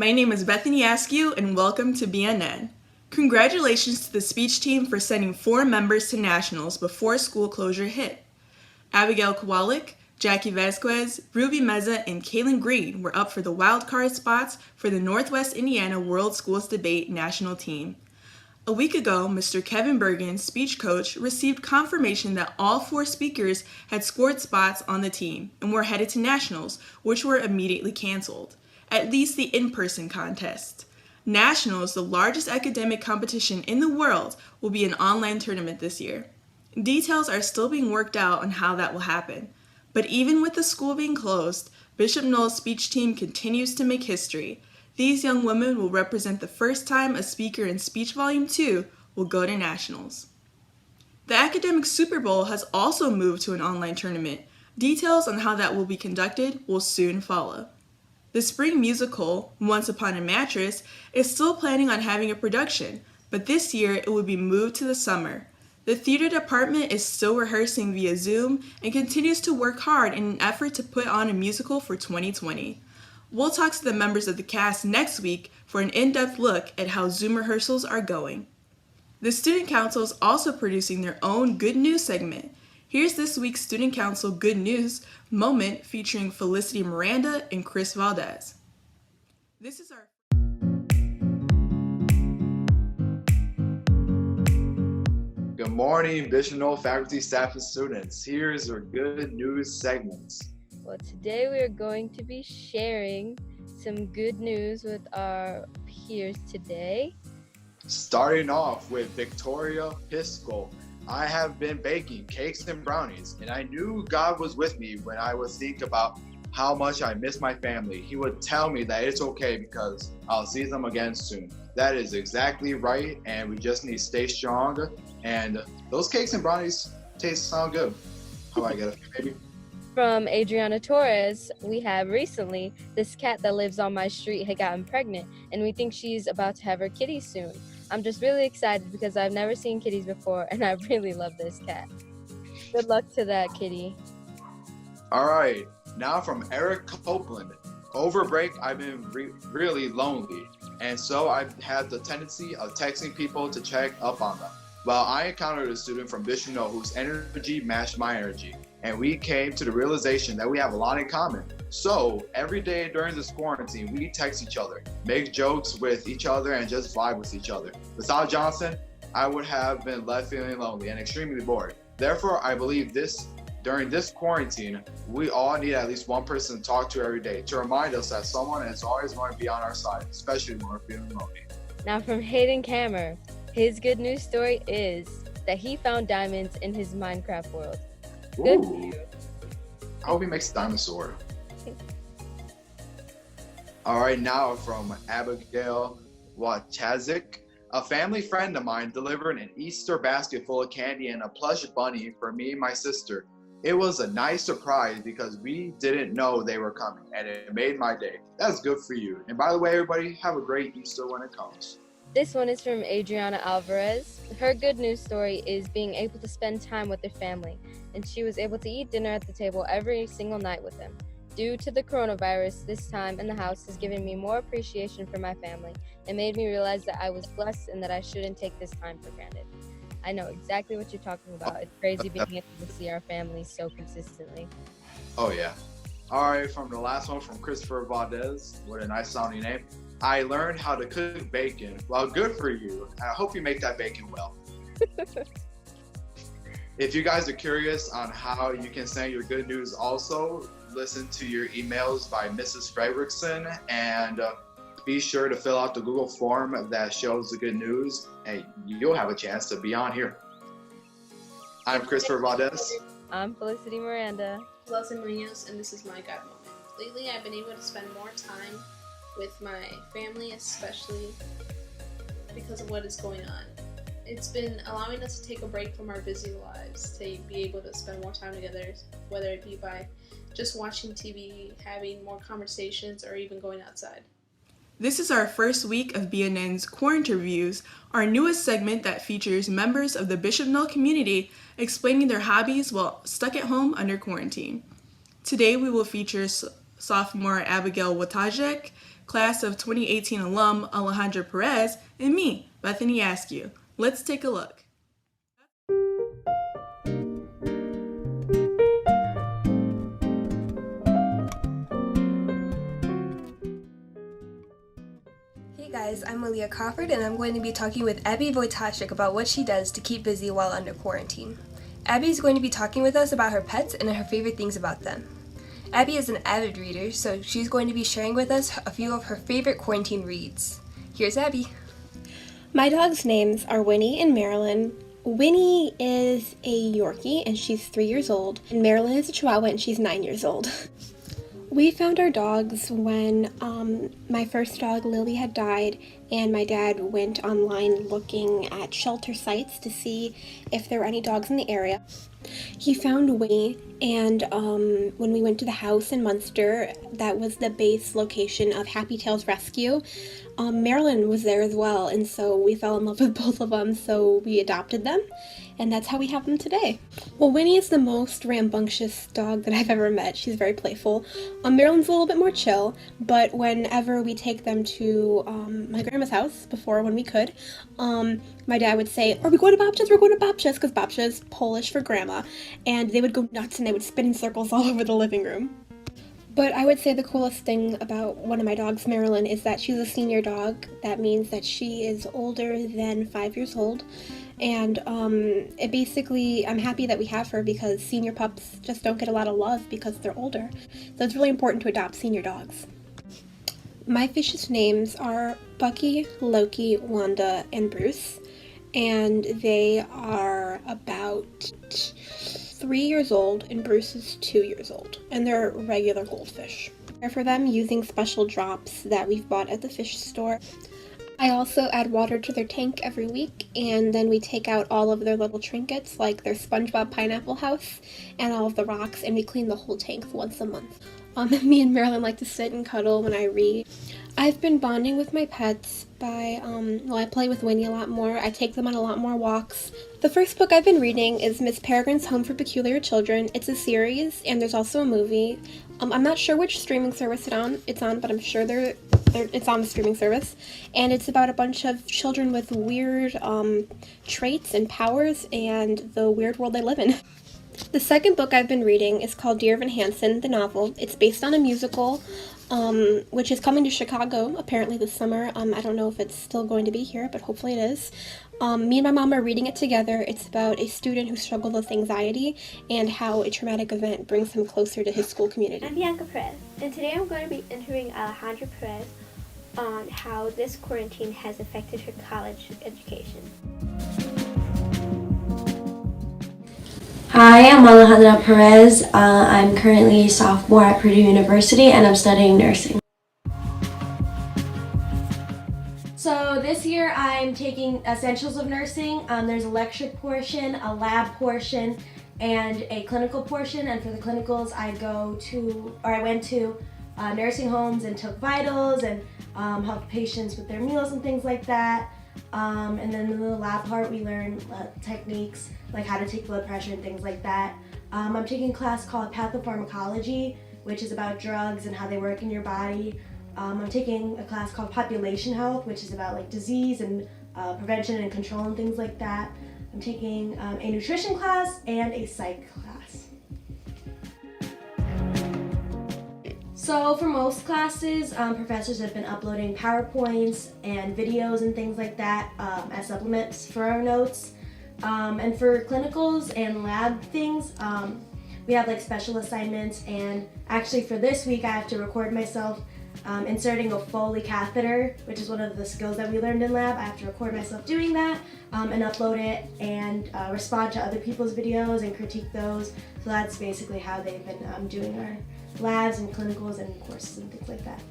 My name is Bethany Askew, and welcome to BNN. Congratulations to the speech team for sending 4 members to nationals before school closure hit. Abigail Kowalik, Jackie Vasquez, Ruby Meza, and Kaylin Green were up for the wild card spots for the Northwest Indiana World Schools Debate national team. A week ago, Mr. Kevin Bergen, speech coach, received confirmation that all 4 speakers had scored spots on the team and were headed to nationals, which were immediately canceled, at least the in-person contest. Nationals, the largest academic competition in the world, will be an online tournament this year. Details are still being worked out on how that will happen. But even with the school being closed, Bishop Noll's speech team continues to make history. These young women will represent the first time a speaker in Speech Volume 2 will go to nationals. The Academic Super Bowl has also moved to an online tournament. Details on how that will be conducted will soon follow. The spring musical, Once Upon a Mattress, is still planning on having a production, but this year it will be moved to the summer. The theater department is still rehearsing via Zoom and continues to work hard in an effort to put on a musical for 2020. We'll talk to the members of the cast next week for an in-depth look at how Zoom rehearsals are going. The Student Council is also producing their own Good News segment. Here's this week's Student Council Good News moment featuring Felicity Miranda and Chris Valdez. This is our Good morning, Bishop Noll faculty, staff, and students. Here's our Good News segments. Well, today we are going to be sharing some good news with our peers today. Starting off with Victoria Piskel. I have been baking cakes and brownies, and I knew God was with me when I was thinking about how much I miss my family. He would tell me that it's okay because I'll see them again soon. That is exactly right, and we just need to stay strong. And those cakes and brownies sound good. How about I get a few, maybe? From Adriana Torres, we have recently this cat that lives on my street had gotten pregnant, and we think she's about to have her kitty soon. I'm just really excited because I've never seen kitties before, and I really love this cat. Good luck to that kitty. All right, now from Eric Copeland. Over break, I've been really lonely, and so I've had the tendency of texting people to check up on them. Well, I encountered a student from Bishop Noll whose energy matched my energy, and we came to the realization that we have a lot in common. So every day during this quarantine, we text each other, make jokes with each other, and just vibe with each other. Without Johnson, I would have been left feeling lonely and extremely bored. Therefore, I believe during this quarantine, we all need at least one person to talk to every day to remind us that someone is always going to be on our side, especially when we're feeling lonely. Now from Hayden Kammer, his good news story is that he found diamonds in his Minecraft world. Good for you. I hope he makes a diamond sword. All right, now from Abigail Wachazik. A family friend of mine delivered an Easter basket full of candy and a plush bunny for me and my sister. It was a nice surprise because we didn't know they were coming, and it made my day. That's good for you. And by the way, everybody, have a great Easter when it comes. This one is from Adriana Alvarez. Her good news story is being able to spend time with their family, and she was able to eat dinner at the table every single night with them. Due to the coronavirus, this time in the house has given me more appreciation for my family and made me realize that I was blessed and that I shouldn't take this time for granted. I know exactly what you're talking about. It's crazy being able to see our family so consistently. Oh, yeah. All right, from the last one from Christopher Valdez. What a nice sounding name. I learned how to cook bacon. Well, good for you. I hope you make that bacon well. If you guys are curious on how you can send your good news also, listen to your emails by Mrs. Fredrickson and be sure to fill out the Google form that shows the good news and you'll have a chance to be on here. I'm Christopher Valdez. I'm Felicity Miranda. Leslie Munoz, and this is my God moment. Lately, I've been able to spend more time with my family, especially because of what is going on. It's been allowing us to take a break from our busy lives, to be able to spend more time together, whether it be by just watching TV, having more conversations, or even going outside. This is our first week of BNN's Quarantine Reviews, our newest segment that features members of the Bishop Noll community explaining their hobbies while stuck at home under quarantine. Today we will feature sophomore Abigail Watajek, class of 2018 alum Alejandra Perez, and me, Bethany Askew. Let's take a look. Hey guys, I'm Malia Crawford and I'm going to be talking with Abby Wojtaszek about what she does to keep busy while under quarantine. Abby is going to be talking with us about her pets and her favorite things about them. Abby is an avid reader, so she's going to be sharing with us a few of her favorite quarantine reads. Here's Abby. My dogs' names are Winnie and Marilyn. Winnie is a Yorkie and she's 3 years old, and Marilyn is a Chihuahua and she's 9 years old. We found our dogs when my first dog, Lily, had died, and my dad went online looking at shelter sites to see if there were any dogs in the area. He found Winnie, and when we went to the house in Munster, that was the base location of Happy Tails Rescue, Marilyn was there as well, and so we fell in love with both of them, so we adopted them, and that's how we have them today. Well, Winnie is the most rambunctious dog that I've ever met. She's very playful. Marilyn's a little bit more chill, but whenever we take them to my grandma's house, before when we could, my dad would say, "Are we going to Babcia's? We're going to Babcia's," because Babcia is Polish for grandma, and they would go nuts and they would spin in circles all over the living room. But I would say the coolest thing about one of my dogs, Marilyn, is that she's a senior dog. That means that she is older than 5 years old. And it basically, I'm happy that we have her because senior pups just don't get a lot of love because they're older. So it's really important to adopt senior dogs. My fish's names are Bucky, Loki, Wanda, and Bruce. And they are about 3 years old, and Bruce is 2 years old, and they're regular goldfish. I care for them using special drops that we've bought at the fish store. I also add water to their tank every week, and then we take out all of their little trinkets, like their SpongeBob pineapple house, and all of the rocks, and we clean the whole tank once a month. Me and Marilyn like to sit and cuddle when I read. I've been bonding with my pets by, I play with Winnie a lot more. I take them on a lot more walks. The first book I've been reading is Miss Peregrine's Home for Peculiar Children. It's a series, and there's also a movie. I'm not sure which streaming service it's on, but I'm sure it's on the streaming service. And it's about a bunch of children with weird traits and powers and the weird world they live in. The second book I've been reading is called Dear Evan Hansen, the novel. It's based on a musical, which is coming to Chicago apparently this summer. I don't know if it's still going to be here, but hopefully it is. Me and my mom are reading it together. It's about a student who struggled with anxiety and how a traumatic event brings him closer to his school community. I'm Bianca Perez, and today I'm going to be interviewing Alejandra Perez on how this quarantine has affected her college education. Hi, I'm Alejandra Perez. I'm currently a sophomore at Purdue University and I'm studying nursing. So this year I'm taking Essentials of Nursing. There's a lecture portion, a lab portion, and a clinical portion. And for the clinicals I went to nursing homes and took vitals and helped patients with their meals and things like that. And then in the lab part, we learn techniques like how to take blood pressure and things like that. I'm taking a class called Pathopharmacology, which is about drugs and how they work in your body. I'm taking a class called Population Health, which is about like disease and prevention and control and things like that. I'm taking a nutrition class and a psych class. So for most classes, professors have been uploading PowerPoints and videos and things like that as supplements for our notes. And for clinicals and lab things, we have like special assignments, and actually for this week I have to record myself inserting a Foley catheter, which is one of the skills that we learned in lab. I have to record myself doing that and upload it and respond to other people's videos and critique those. So that's basically how they've been doing our labs and clinicals and courses and things like that.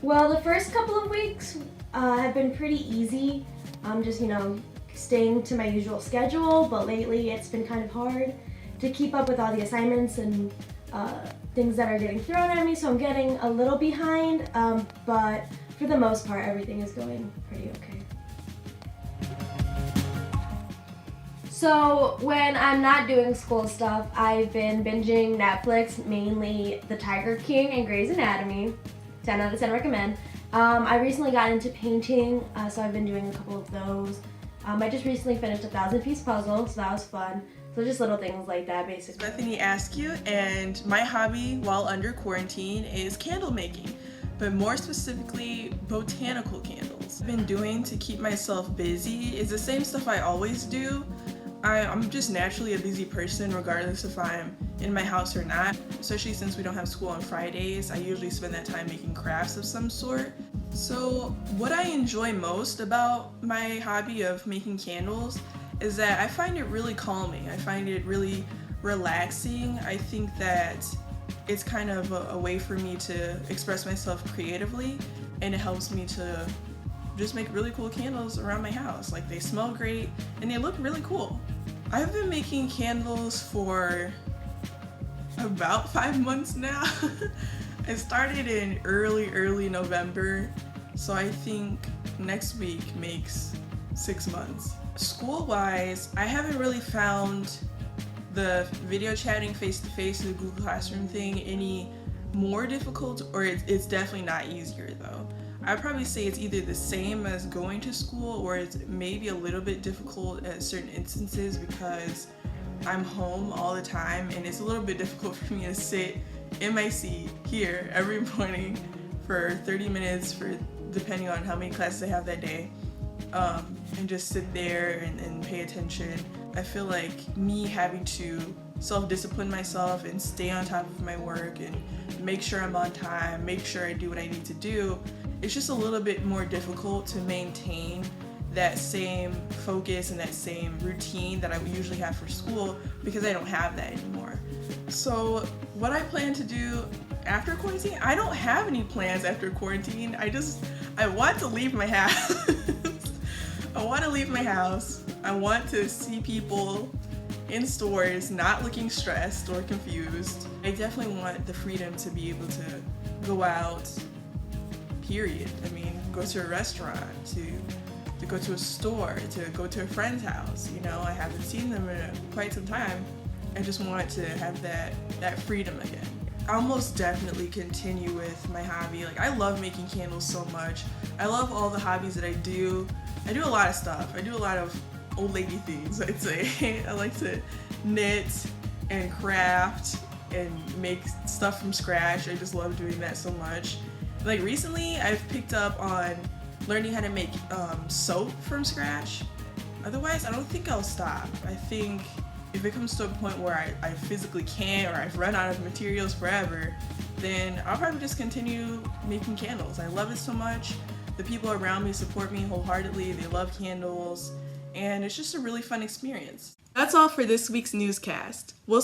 Well, the first couple of weeks have been pretty easy. Just, staying to my usual schedule, but lately it's been kind of hard to keep up with all the assignments and things that are getting thrown at me, so I'm getting a little behind, but for the most part, everything is going pretty okay. So when I'm not doing school stuff, I've been binging Netflix, mainly The Tiger King and Grey's Anatomy. 10 out of 10 recommend. I recently got into painting, so I've been doing a couple of those. I just recently finished a 1,000-piece puzzle, so that was fun. So just little things like that, basically. Bethany Askew, and my hobby while under quarantine is candle making, but more specifically botanical candles. I've been doing to keep myself busy is the same stuff I always do. I'm just naturally a busy person regardless if I'm in my house or not. Especially since we don't have school on Fridays, I usually spend that time making crafts of some sort. So what I enjoy most about my hobby of making candles is that I find it really calming. I find it really relaxing. I think that it's kind of a way for me to express myself creatively, and it helps me to just make really cool candles around my house. Like, they smell great and they look really cool. I've been making candles for about 5 months now. I started in early November, so I think next week makes 6 months. School-wise, I haven't really found the video chatting face-to-face in the Google Classroom thing any more difficult, or it's definitely not easier though. I'd probably say it's either the same as going to school, or it's maybe a little bit difficult at certain instances because I'm home all the time and it's a little bit difficult for me to sit in my seat here every morning for 30 minutes for depending on how many classes I have that day, and just sit there and pay attention. I feel like me having to self-discipline myself and stay on top of my work and make sure I'm on time, make sure I do what I need to do, it's just a little bit more difficult to maintain that same focus and that same routine that I would usually have for school because I don't have that anymore. So what I plan to do after quarantine, I don't have any plans after quarantine. I want to leave my house. I want to leave my house. I want to see people in stores not looking stressed or confused. I definitely want the freedom to be able to go out, period. I mean, go to a restaurant, to go to a store, to go to a friend's house. You know, I haven't seen them in quite some time. I just want to have that freedom again. I'll most definitely continue with my hobby. Like, I love making candles so much. I love all the hobbies that I do. I do a lot of stuff. I do a lot of old lady things, I'd say. I like to knit and craft and make stuff from scratch. I just love doing that so much. Like, recently I've picked up on learning how to make soap from scratch. Otherwise, I don't think I'll stop. I think if it comes to a point where I physically can't, or I've run out of materials forever, then I'll probably just continue making candles. I love it so much. The people around me support me wholeheartedly. They love candles, and it's just a really fun experience. That's all for this week's newscast. We'll